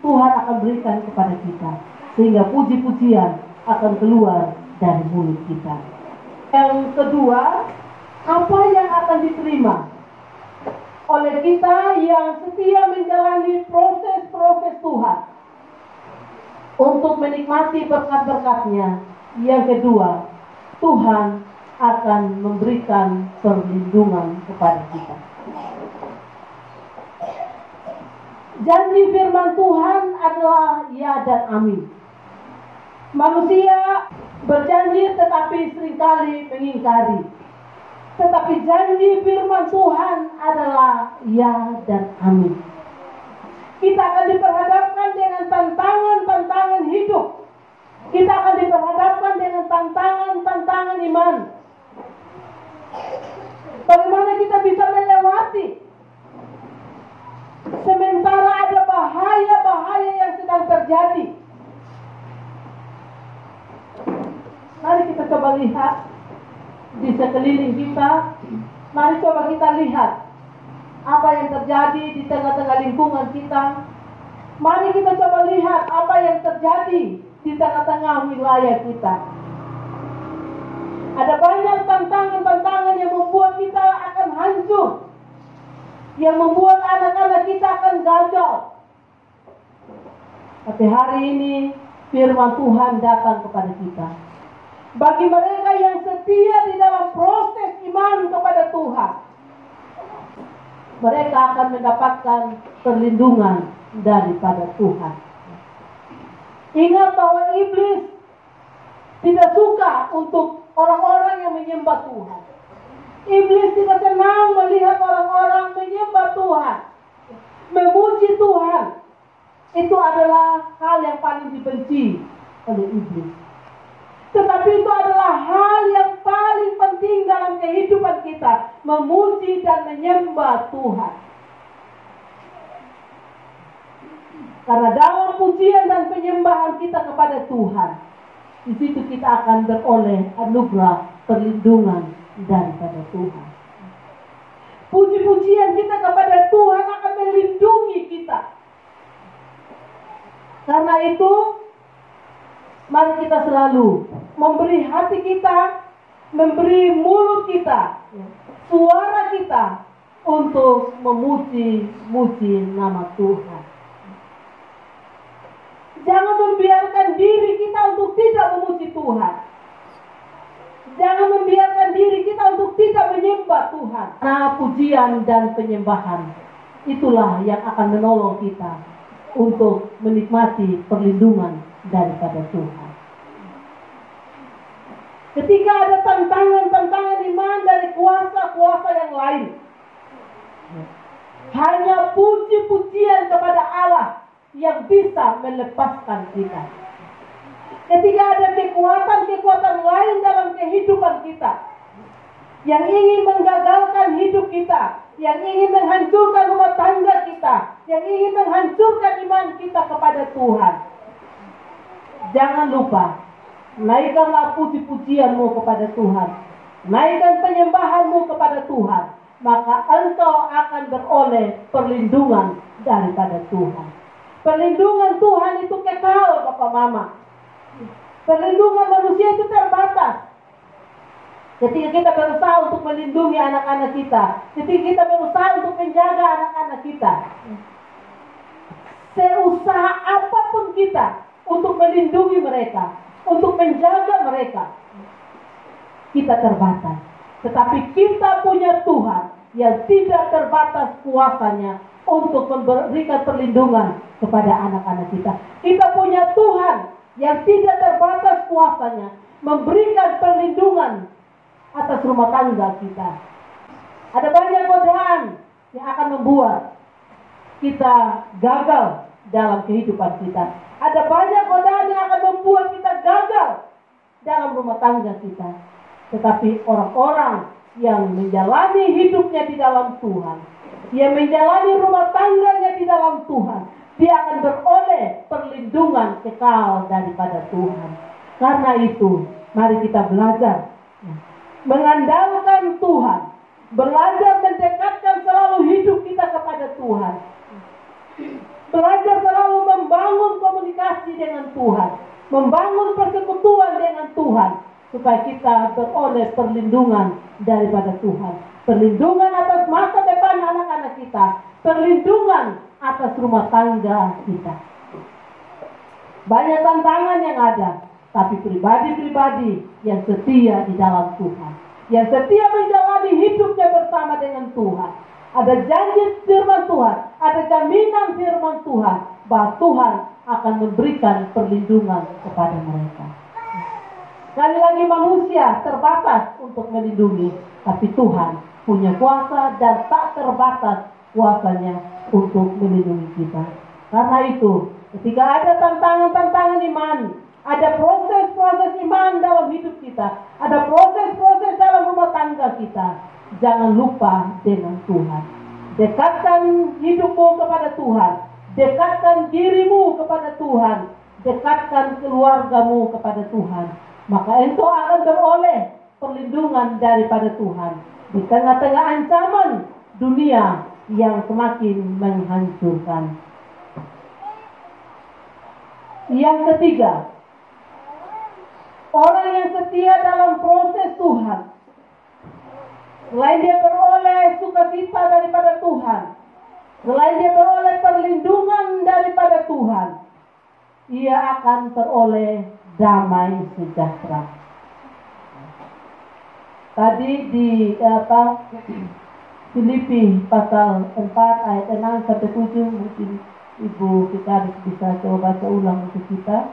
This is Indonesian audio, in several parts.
Tuhan akan berikan kepada kita, sehingga puji-pujian akan keluar dari mulut kita. Yang kedua, apa yang akan diterima oleh kita yang setia menjalani proses-proses Tuhan untuk menikmati berkat-berkat-Nya. Yang kedua, Tuhan akan memberikan perlindungan kepada kita. Janji firman Tuhan adalah ya dan amin. Manusia berjanji tetapi seringkali mengingkari. Tetapi janji firman Tuhan adalah ya dan amin. Kita akan diperhadapkan dengan tantangan-tantangan hidup. Kita akan diperhadapkan dengan tantangan-tantangan iman. Bagaimana kita bisa melewati sementara ada bahaya-bahaya yang sedang terjadi? Mari kita coba lihat di sekeliling kita. Mari coba kita lihat apa yang terjadi di tengah-tengah lingkungan kita. Mari kita coba lihat apa yang terjadi di tengah-tengah wilayah kita. Ada banyak tantangan-tantangan yang membuat kita akan hancur, yang membuat anak-anak kita akan gagal. Tapi hari ini firman Tuhan datang kepada kita. Bagi mereka yang setia di dalam proses iman kepada Tuhan, mereka akan mendapatkan perlindungan daripada Tuhan. Ingat bahwa iblis tidak suka untuk orang-orang yang menyembah Tuhan. Iblis tidak senang melihat orang-orang menyembah Tuhan, memuji Tuhan. Itu adalah hal yang paling dibenci oleh iblis. Tetapi itu adalah hal yang paling penting dalam kehidupan kita, memuji dan menyembah Tuhan. Karena dalam pujian dan penyembahan kita kepada Tuhan, di situ kita akan beroleh anugerah perlindungan daripada Tuhan. Puji-pujian kita kepada Tuhan akan melindungi kita. Karena itu, mari kita selalu memberi hati kita, memberi mulut kita, suara kita untuk memuji-muji nama Tuhan. Jangan membiarkan diri kita untuk tidak memuji Tuhan. Jangan membiarkan diri kita untuk tidak menyembah Tuhan. Nah, pujian dan penyembahan itulah yang akan menolong kita untuk menikmati perlindungan daripada Tuhan. Ketika ada tantangan-tantangan iman dari kuasa-kuasa yang lain, hanya puji-pujian kepada Allah yang bisa melepaskan kita. Ketika ada kekuatan-kekuatan lain dalam kehidupan kita yang ingin menggagalkan hidup kita, yang ingin menghancurkan rumah tangga kita, yang ingin menghancurkan iman kita kepada Tuhan, jangan lupa, naikkanlah puji-pujianmu kepada Tuhan, naikkan penyembahanmu kepada Tuhan, maka engkau akan beroleh perlindungan daripada Tuhan. Perlindungan Tuhan itu kekal, Bapak Mama. Perlindungan manusia itu terbatas. Ketika kita berusaha untuk melindungi anak-anak kita, ketika kita berusaha untuk menjaga anak-anak kita, seusaha apapun kita untuk melindungi mereka, untuk menjaga mereka, kita terbatas. Tetapi kita punya Tuhan yang tidak terbatas kuasanya untuk memberikan perlindungan kepada anak-anak kita. Kita punya Tuhan yang tidak terbatas kuasanya memberikan perlindungan atas rumah tangga kita. Ada banyak godaan yang akan membuat kita gagal dalam kehidupan kita. Ada banyak godaan yang akan membuat kita gagal dalam rumah tangga kita. Tetapi orang-orang yang menjalani hidupnya di dalam Tuhan, yang menjalani rumah tangganya di dalam Tuhan, dia akan beroleh perlindungan kekal daripada Tuhan. Karena itu, mari kita belajar mengandalkan Tuhan, belajar mendekatkan selalu hidup kita kepada Tuhan, belajar selalu membangun dengan Tuhan, membangun persekutuan dengan Tuhan, supaya kita beroleh perlindungan daripada Tuhan, perlindungan atas masa depan anak-anak kita, perlindungan atas rumah tangga kita. Banyak tantangan yang ada, tapi pribadi-pribadi yang setia di dalam Tuhan, yang setia menjalani hidupnya bersama dengan Tuhan, ada janji firman Tuhan, ada jaminan firman Tuhan, bahwa Tuhan akan memberikan perlindungan kepada mereka. Sekali lagi, manusia terbatas untuk melindungi, tapi Tuhan punya kuasa dan tak terbatas kuasanya untuk melindungi kita. Karena itu, ketika ada tantangan-tantangan iman, ada proses-proses iman dalam hidup kita, ada proses-proses dalam rumah tangga kita, jangan lupa dengan Tuhan. Dekatkan hidupmu kepada Tuhan, dekatkan dirimu kepada Tuhan, dekatkan keluargamu kepada Tuhan, maka engkau akan beroleh perlindungan daripada Tuhan di tengah-tengah ancaman dunia yang semakin menghancurkan. Yang ketiga, orang yang setia dalam proses Tuhan, selain dia beroleh sukacita daripada Tuhan, selain dia beroleh perlindungan daripada Tuhan, ia akan beroleh damai sejahtera. Tadi di Filipi pasal 4 ayat 6 sampai 7, mungkin Ibu kita bisa coba baca ulang untuk kita.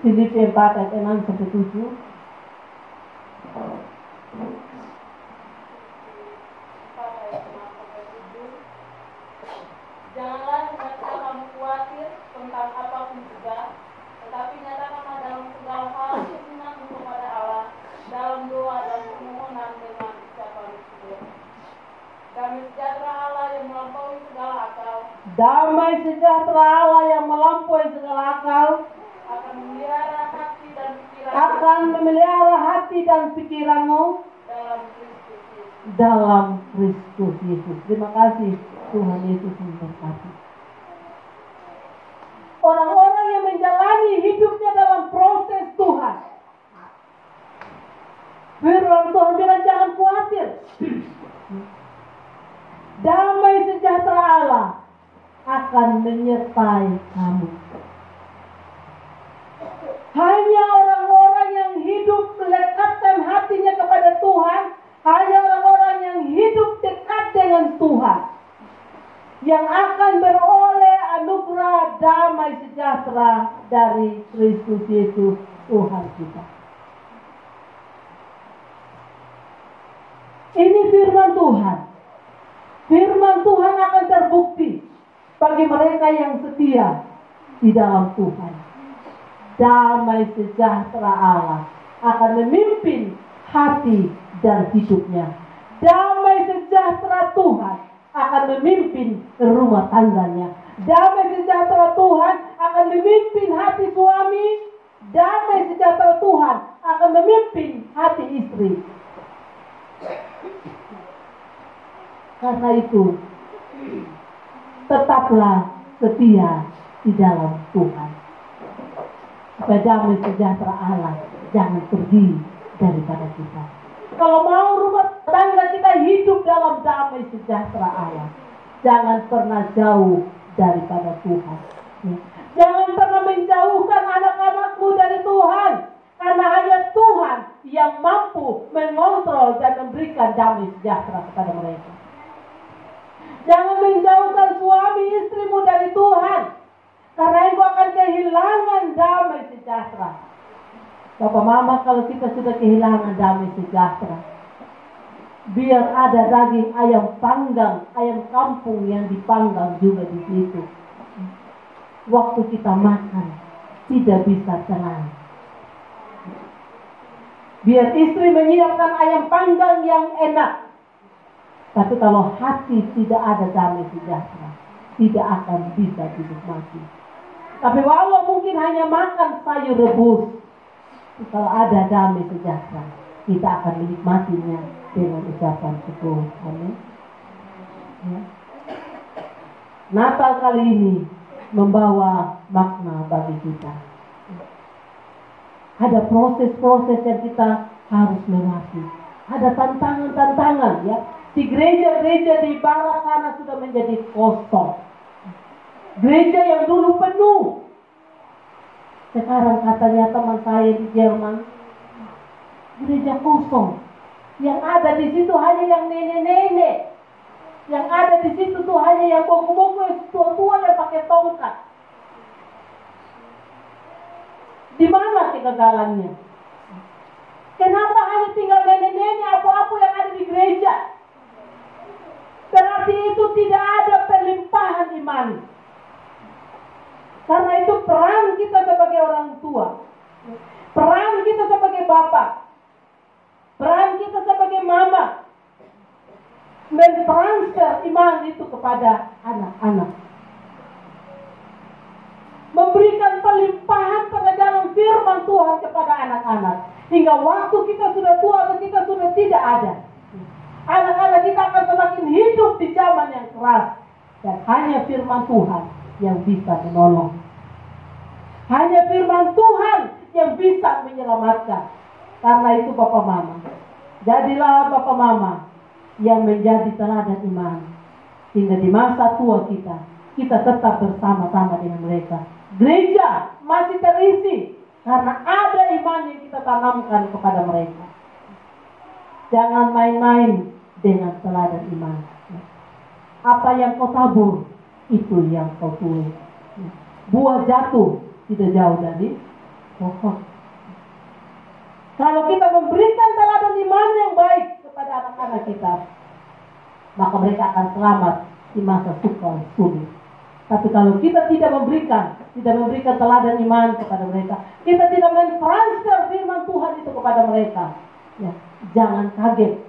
Filipi 4 ayat 6 sampai 7. Janganlah kamu khawatir tentang apapun juga, tetapi nyatakanlah dalam segala hal keinginanmu kepada Allah dalam doa dan permohonan dengan ucapan syukur. Damai sejahtera Allah yang melampaui segala akal, Damai sejahtera Allah yang melampaui segala akal akan memelihara hati dan pikiranmu akan memelihara hati dan pikiranmu dalam Kristus Yesus. dalam Kristus Yesus. Terima kasih, Tuhan Yesus memberkati. Orang-orang yang menjalani hidupnya dalam proses Tuhan, firman Tuhan bilang jangan khawatir. Damai sejahtera Allah akan menyertai kamu. Hanya orang-orang yang hidup melekatkan hatinya kepada Tuhan, hanya orang-orang yang hidup dekat dengan Tuhan, yang akan beroleh anugerah damai sejahtera dari Kristus Yesus Tuhan kita. Ini firman Tuhan. Firman Tuhan akan terbukti bagi mereka yang setia di dalam Tuhan. Damai sejahtera Allah akan memimpin hati dan hidupnya. Damai sejahtera Tuhan akan memimpin rumah tangganya. Damai sejahtera Tuhan akan memimpin hati suami. Damai sejahtera Tuhan akan memimpin hati istri. Karena itu, tetaplah setia di dalam Tuhan. Supaya damai sejahtera Allah jangan pergi daripada kita. Kalau mau rumah tangga kita hidup dalam damai sejahtera Allah, jangan pernah jauh daripada Tuhan. Jangan pernah menjauhkan anak-anakmu dari Tuhan. Karena hanya Tuhan yang mampu mengontrol dan memberikan damai sejahtera kepada mereka. Jangan menjauhkan suami istrimu dari Tuhan. Karena engkau akan kehilangan damai sejahtera. Bapak mama, kalau kita sudah kehilangan damai sejahtera, biar ada daging ayam panggang, ayam kampung yang dipanggang juga di situ. Waktu kita makan, tidak bisa tenang. Biar istri menyiapkan ayam panggang yang enak. Tapi kalau hati tidak ada damai sejahtera, tidak akan bisa dinikmati. Tapi walau mungkin hanya makan sayur rebus, kalau ada damai sejahtera, kita akan menikmatinya dengan ucapan syukur. Amin. Ya. Natal kali ini membawa makna bagi kita. Ada proses-proses yang kita harus lewati. Ada tantangan-tantangan ya. Di gereja-gereja di barat sana sudah menjadi kosong. Gereja yang dulu penuh. Sekarang katanya teman saya di Jerman, gereja kosong. Yang ada di situ hanya yang nenek-nenek. Yang ada di situ tuh hanya yang boko-boko, yang tua-tua yang pakai tongkat. Di mana kegagalannya? Kenapa hanya tinggal nenek-nenek apa-apa yang ada di gereja? Berarti itu tidak ada pelimpahan iman. Karena itu peran kita sebagai orang tua, peran kita sebagai bapak, peran kita sebagai mama, mentransfer iman itu kepada anak-anak. Memberikan pelimpahan pengajaran firman Tuhan kepada anak-anak. Hingga waktu kita sudah tua atau kita sudah tidak ada, anak-anak kita akan semakin hidup di zaman yang keras. Dan hanya firman Tuhan yang bisa menolong. Hanya firman Tuhan yang bisa menyelamatkan. Karena itu Bapak Mama, jadilah Bapak Mama yang menjadi teladan iman. Sehingga di masa tua kita tetap bersama-sama dengan mereka. Gereja masih terisi karena ada iman yang kita tanamkan kepada mereka. Jangan main-main dengan teladan iman. Apa yang kau tabur, itu yang kau tuai. Buah jatuh tidak jauh dari pohon. Kalau kita memberikan teladan iman yang baik kepada anak-anak kita, maka mereka akan selamat di masa sukar sulit. Tapi kalau kita tidak memberikan teladan iman kepada mereka, kita tidak mentransfer firman Tuhan itu kepada mereka, ya, jangan kaget.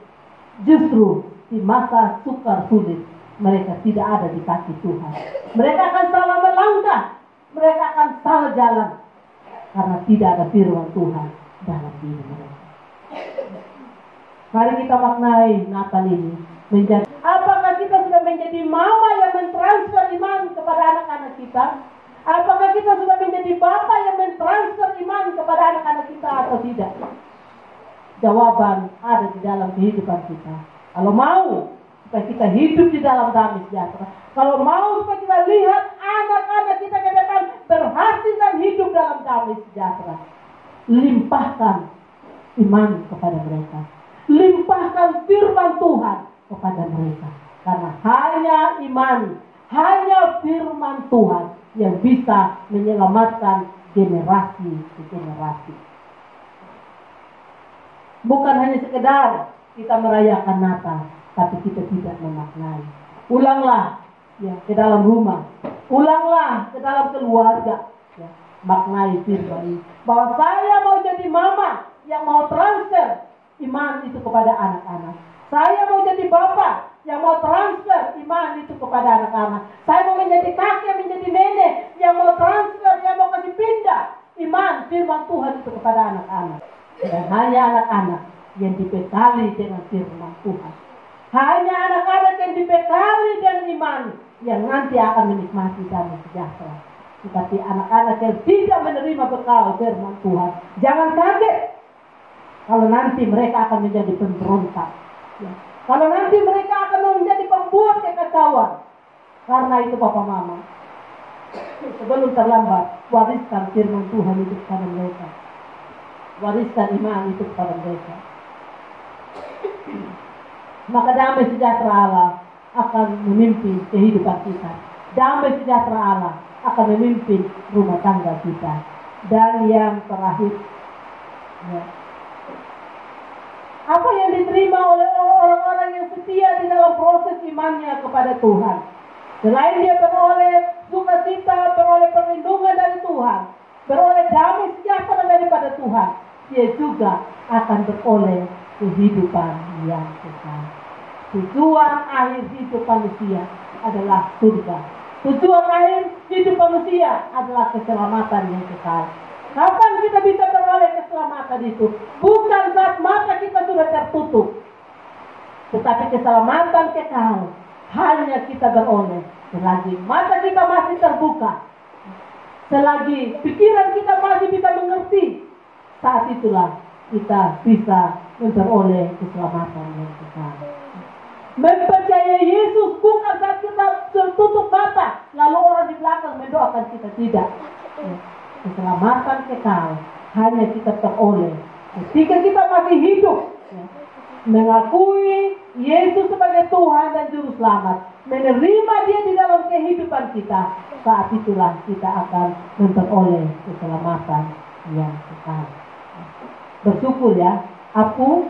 Justru di masa sukar sulit, mereka tidak ada di kaki Tuhan. Mereka akan salah melangkah, mereka akan salah jalan, karena tidak ada firman Tuhan dalam diri mereka. Mari kita maknai Natal ini menjadi, apakah kita sudah menjadi mama yang mentransfer iman kepada anak-anak kita? Apakah kita sudah menjadi bapak yang mentransfer iman kepada anak-anak kita atau tidak? Jawaban ada di dalam kehidupan kita. Kalau mau supaya kita hidup di dalam damai sejahtera, kalau mau supaya kita lihat anak-anak kita ke depan berhasil dan hidup dalam damai sejahtera, limpahkan iman kepada mereka. Limpahkan firman Tuhan kepada mereka. Karena hanya iman, hanya firman Tuhan yang bisa menyelamatkan generasi ke generasi. Bukan hanya sekedar kita merayakan Natal, tapi kita tidak memaknai. Ulanglah ya ke dalam rumah, ulanglah ke dalam keluarga, ya, maknai firman ini. Bahwa saya mau jadi mama yang mau transfer iman itu kepada anak-anak. Saya mau jadi bapak yang mau transfer iman itu kepada anak-anak. Saya mau menjadi kakek, menjadi nenek yang mau transfer, yang mau kasih pindah iman firman Tuhan itu kepada anak-anak. Dan hanya anak-anak yang dibekali dengan firman Tuhan. Hanya anak-anak yang dibekali dengan iman yang nanti akan menikmati damai sejahtera. Tetapi anak-anak yang tidak menerima bekal firman Tuhan, jangan kaget kalau nanti mereka akan menjadi pemberontak. Ya. Kalau nanti mereka akan menjadi pembuat kekacauan. Karena itu Bapak Mama, sebelum terlambat, wariskan firman Tuhan itu kepada mereka. Wariskan iman itu kepada mereka. Maka damai sejahtera Allah akan memimpin kehidupan kita. Damai sejahtera Allah akan memimpin rumah tangga kita. Dan yang terakhir, ya, apa yang diterima oleh orang-orang yang setia di dalam proses imannya kepada Tuhan. Selain dia beroleh sukacita, beroleh perlindungan dari Tuhan, beroleh damai sejahtera daripada Tuhan, dia juga akan beroleh kehidupan yang kekal. Tujuan akhir hidup manusia adalah surga. Tujuan akhir hidup manusia adalah keselamatan yang kekal. Kapan kita bisa beroleh keselamatan itu? Bukan saat mata kita sudah tertutup, tetapi keselamatan kekal hanya kita beroleh selagi mata kita masih terbuka, selagi pikiran kita masih bisa mengerti. Saat itulah kita bisa memperoleh keselamatan yang kekal. Mempercayai Yesus bukan saat kita tertutup mata lalu orang di belakang mendoakan kita, tidak. Keselamatan kekal hanya kita peroleh ketika kita masih hidup, mengakui Yesus sebagai Tuhan dan Juru Selamat, menerima Dia di dalam kehidupan kita. Saat itulah kita akan memperoleh keselamatan yang kekal. Bersyukur ya, aku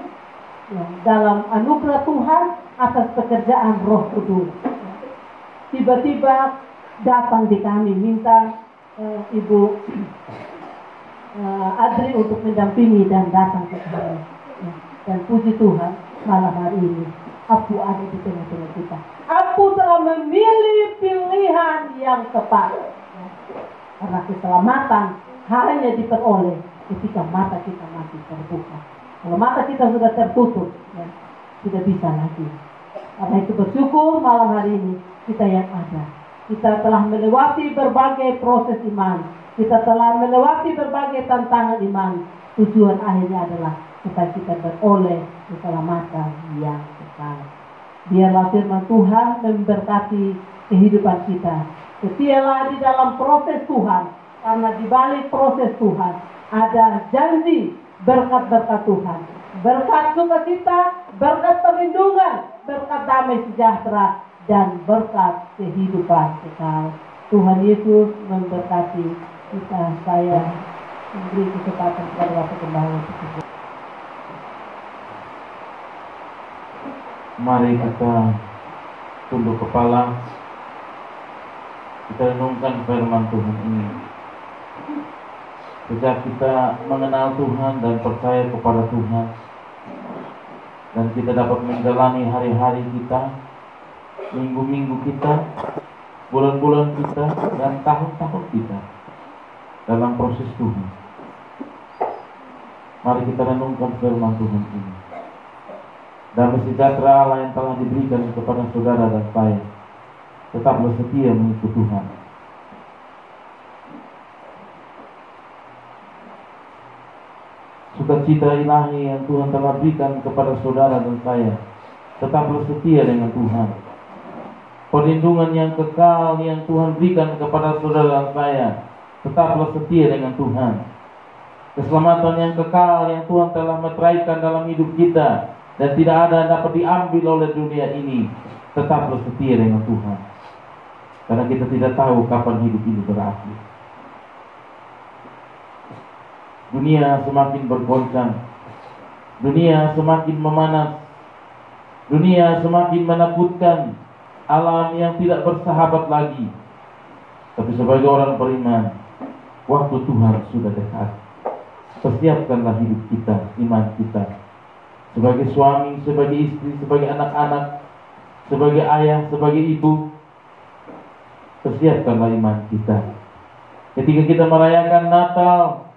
dalam anugerah Tuhan atas pekerjaan Roh Kudus. Tiba-tiba datang di kami minta Ibu Adri untuk mendampingi dan datang ke kami. Dan puji Tuhan, malam hari ini aku ada di tengah-tengah kita. Aku telah memilih pilihan yang tepat. Karena keselamatan hanya diperoleh ketika mata kita masih terbuka. Kalau mata kita sudah tertutup, tidak bisa lagi. Karena itu bersyukur malam hari ini kita yang ada. Kita telah melewati berbagai proses iman. Kita telah melewati berbagai tantangan iman. Tujuan akhirnya adalah supaya kita beroleh keselamatan yang kekal. Biarlah firman Tuhan memberkati kehidupan kita. Setialah di dalam proses Tuhan. Karena di balik proses Tuhan ada janji berkat-berkat Tuhan. Berkat sukacita, berkat perlindungan, berkat damai sejahtera, dan berkat kehidupan kekal. Tuhan Yesus memberkati kita. Saya memberi kesempatan kepada Bapak Gembala. Mari kita tunduk kepala, kita renungkan firman Tuhan ini. Sejak kita mengenal Tuhan dan percaya kepada Tuhan, dan kita dapat menjalani hari-hari kita, minggu-minggu kita, bulan-bulan kita, dan tahun-tahun kita dalam proses Tuhan. Mari kita renungkan firman Tuhan ini. Damai sejahtera Allah yang telah diberikan kepada saudara dan saya, tetaplah setia mengikut Tuhan. Sukacita ilahi yang Tuhan telah berikan kepada saudara dan saya, tetaplah setia dengan Tuhan. Perlindungan yang kekal yang Tuhan berikan kepada saudara dan saya, tetaplah setia dengan Tuhan. Keselamatan yang kekal yang Tuhan telah meteraikan dalam hidup kita, dan tidak ada yang dapat diambil oleh dunia ini, tetaplah setia dengan Tuhan. Karena kita tidak tahu kapan hidup ini berakhir. Dunia semakin bergoncang, dunia semakin memanas, dunia semakin menakutkan, alam yang tidak bersahabat lagi. Tapi sebagai orang beriman, waktu Tuhan sudah dekat. Persiapkanlah hidup kita, iman kita, sebagai suami, sebagai istri, sebagai anak-anak, sebagai ayah, sebagai ibu. Persiapkanlah iman kita. Ketika kita merayakan Natal,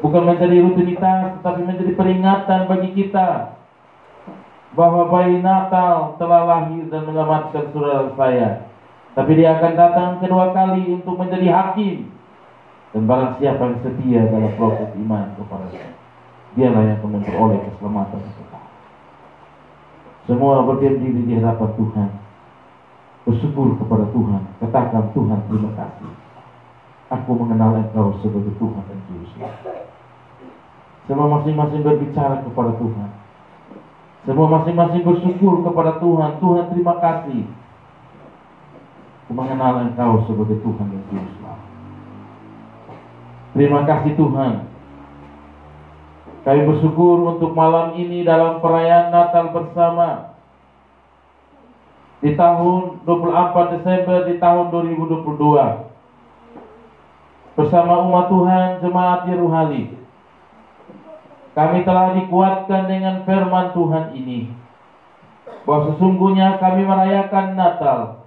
bukan menjadi rutinitas, tetapi menjadi peringatan bagi kita bahwa bayi Natal telah lahir dan menyelamatkan saudara saya. Tapi dia akan datang kedua kali untuk menjadi hakim. Dan barang siapa yang setia dalam proses iman kepada-Nya, dialah yang akan memperoleh keselamatan kekal. Semua berdiam diri di hadapan Tuhan, bersyukur kepada Tuhan, katakan, Tuhan terima kasih, aku mengenal Engkau sebagai Tuhan dan Juru Selamat. Semua masing-masing berbicara kepada Tuhan, semua masing-masing bersyukur kepada Tuhan. Tuhan terima kasih, aku mengenal Engkau sebagai Tuhan dan Juru Selamat. Terima kasih Tuhan. Kami bersyukur untuk malam ini dalam perayaan Natal bersama di tahun 24 Desember di tahun 2022 bersama umat Tuhan Jemaat Yeruhali. Kami telah dikuatkan dengan firman Tuhan ini bahwa sesungguhnya kami merayakan Natal,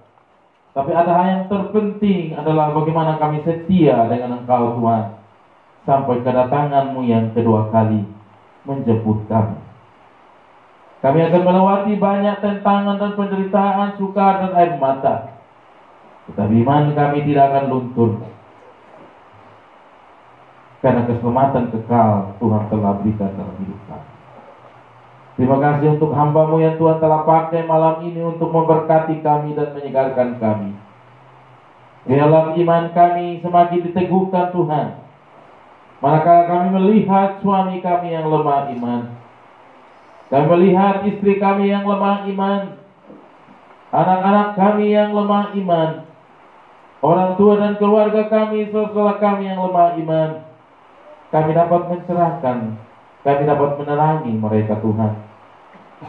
tapi ada hal yang terpenting adalah bagaimana kami setia dengan Engkau Tuhan sampai kedatangan-Mu yang kedua kali menjemput kami. Kami akan melewati banyak tantangan dan penderitaan, sukar dan air mata. Tetapi iman kami tidak akan luntur. Karena keselamatan kekal Tuhan telah berikan dalam hidup kami. Terima kasih untuk hamba-Mu yang Tuhan telah pakai malam ini untuk memberkati kami dan menyegarkan kami. Biarlah iman kami semakin diteguhkan Tuhan. Manakala kami melihat suami kami yang lemah iman, kami melihat istri kami yang lemah iman, anak-anak kami yang lemah iman, orang tua dan keluarga kami, saudara kami yang lemah iman, kami dapat mencerahkan, kami dapat menerangi mereka Tuhan.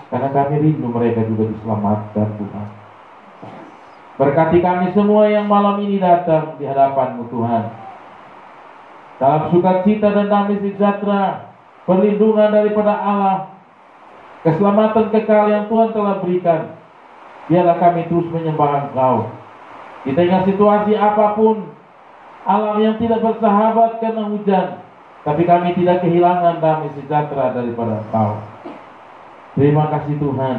Karena kami rindu mereka juga diselamatkan Tuhan. Berkati kami semua yang malam ini datang di hadapan-Mu Tuhan. Dalam sukacita dan damai sejahtera, perlindungan daripada Allah, keselamatan kekal yang Tuhan telah berikan. Biarlah kami terus menyembah Engkau. Di tengah situasi apapun, alam yang tidak bersahabat karena hujan, tapi kami tidak kehilangan damai sejahtera daripada Engkau. Terima kasih Tuhan.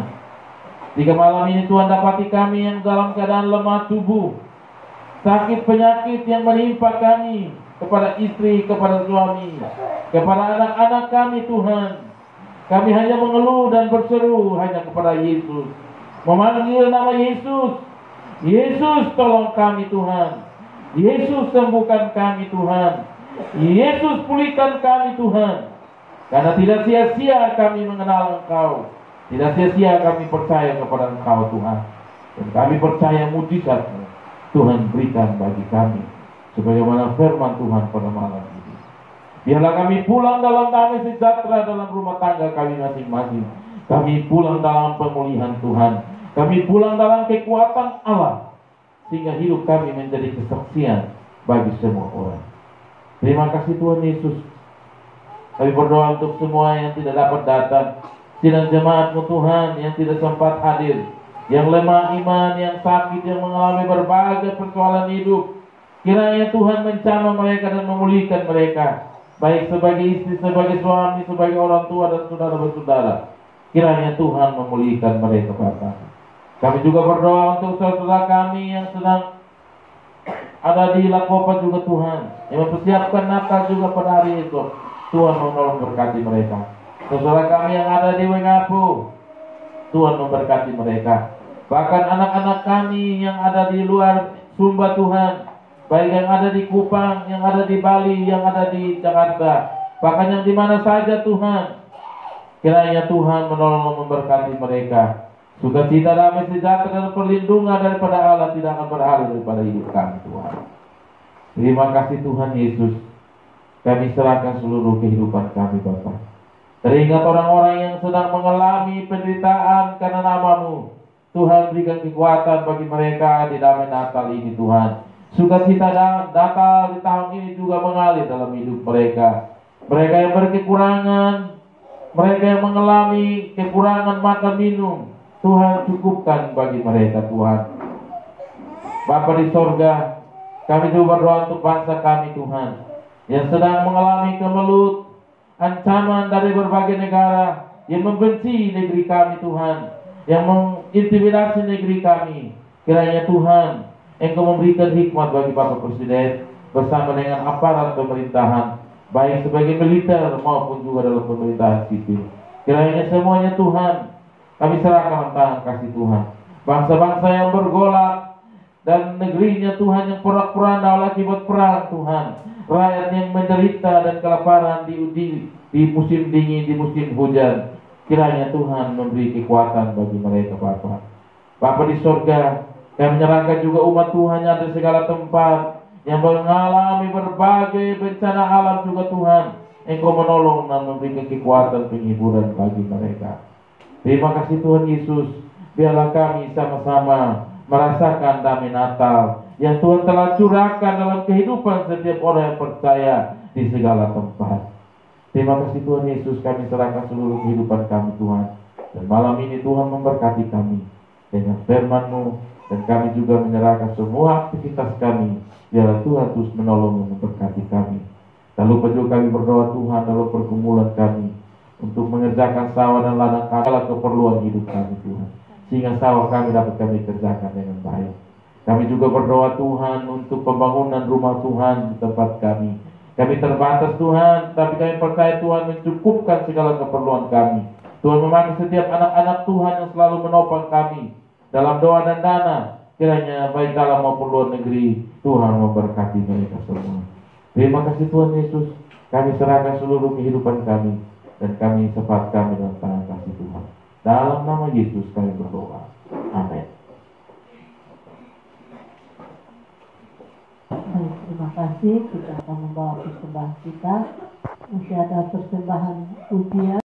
Jika malam ini Tuhan dapati kami yang dalam keadaan lemah tubuh, sakit penyakit yang menimpa kami, kepada istri, kepada suami, kepada anak-anak kami Tuhan, kami hanya mengeluh dan berseru hanya kepada Yesus, memanggil nama Yesus. Yesus tolong kami Tuhan. Yesus sembuhkan kami Tuhan. Yesus pulihkan kami Tuhan. Karena tidak sia-sia kami mengenal Engkau, tidak sia-sia kami percaya kepada Engkau Tuhan. Dan kami percaya mujizat-Mu Tuhan berikan bagi kami, sebagaimana firman Tuhan pada malam ini. Biarlah kami pulang dalam damai sejahtera dalam rumah tangga kami masing-masing. Kami pulang dalam pemulihan Tuhan. Kami pulang dalam kekuatan Allah, sehingga hidup kami menjadi kesaksian bagi semua orang. Terima kasih Tuhan Yesus. Kami berdoa untuk semua yang tidak dapat datang, sidang jemaat-Mu Tuhan yang tidak sempat hadir, yang lemah iman, yang sakit, yang mengalami berbagai persoalan hidup. Kiranya Tuhan menjamah mereka dan memulihkan mereka, baik sebagai istri, sebagai suami, sebagai orang tua dan saudara-saudara. Kiranya Tuhan memulihkan mereka Bapa. Kami juga berdoa untuk saudara kami yang sedang ada di Lakopa juga Tuhan, yang mempersiapkan Natal juga pada hari itu. Tuhan menolong berkati mereka. Saudara kami yang ada di Wengapu, Tuhan memberkati mereka. Bahkan anak-anak kami yang ada di luar Sumba Tuhan, baik yang ada di Kupang, yang ada di Bali, yang ada di Jakarta, bahkan yang di mana saja Tuhan, kiranya Tuhan menolong memberkati mereka. Sukacita, damai sejahtera dan perlindungan daripada Allah tidak akan beralih daripada hidup kami Tuhan. Terima kasih Tuhan Yesus. Kami serahkan seluruh kehidupan kami Bapa. Teringat orang-orang yang sedang mengalami penderitaan karena nama-Mu. Tuhan berikan kekuatan bagi mereka di damai Natal ini Tuhan. Sukacita Natal di tahun ini juga mengalir dalam hidup mereka. Mereka yang berkekurangan, mereka yang mengalami kekurangan makan minum, Tuhan cukupkan bagi mereka Tuhan. Bapa di sorga, kami juga berdoa untuk bangsa kami Tuhan, yang sedang mengalami kemelut, ancaman dari berbagai negara yang membenci negeri kami Tuhan, yang mengintimidasi negeri kami. Kiranya Tuhan Engkau memberikan hikmat bagi Bapak Presiden bersama dengan aparat pemerintahan, baik sebagai militer maupun juga dalam pemerintahan sipil. Kiranya semuanya Tuhan kami serahkan tangan kasih Tuhan. Bangsa-bangsa yang bergolak dan negerinya Tuhan yang porak-poranda oleh akibat perang Tuhan, rakyat yang menderita dan kelaparan di musim dingin, di musim hujan. Kiranya Tuhan memberi kekuatan bagi mereka Bapa. Bapa di sorga, kami menyerahkan juga umat Tuhan yang ada di segala tempat, yang mengalami berbagai bencana alam juga Tuhan. Engkau menolong dan memberikan kekuatan penghiburan bagi mereka. Terima kasih Tuhan Yesus. Biarlah kami sama-sama merasakan damai Natal yang Tuhan telah curahkan dalam kehidupan setiap orang yang percaya di segala tempat. Terima kasih Tuhan Yesus, kami serahkan seluruh kehidupan kami Tuhan. Dan malam ini Tuhan memberkati kami dengan firman-Mu, dan kami juga menyerahkan semua aktivitas kami. Biarlah Tuhan terus menolong dan memberkati kami. Dan lupa juga kami berdoa Tuhan dalam pergumulan kami, untuk mengerjakan sawah dan ladang kami, segala keperluan hidup kami Tuhan, sehingga sawah kami dapat kami kerjakan dengan baik. Kami juga berdoa Tuhan untuk pembangunan rumah Tuhan di tempat kami. Kami terbatas Tuhan, tapi kami percaya Tuhan mencukupkan segala keperluan kami. Tuhan memakai setiap anak-anak Tuhan yang selalu menopang kami dalam doa dan dana. Kiranya baik dalam maupun luar negeri, Tuhan memberkati mereka semua. Terima kasih Tuhan Yesus. Kami serahkan seluruh kehidupan kami, dan kami sepat kami dalam tangan kasih Tuhan. Dalam nama Yesus kami berdoa. Amin. Baik, terima kasih. Kita akan membawa persembahan kita. Masih ada persembahan ujian.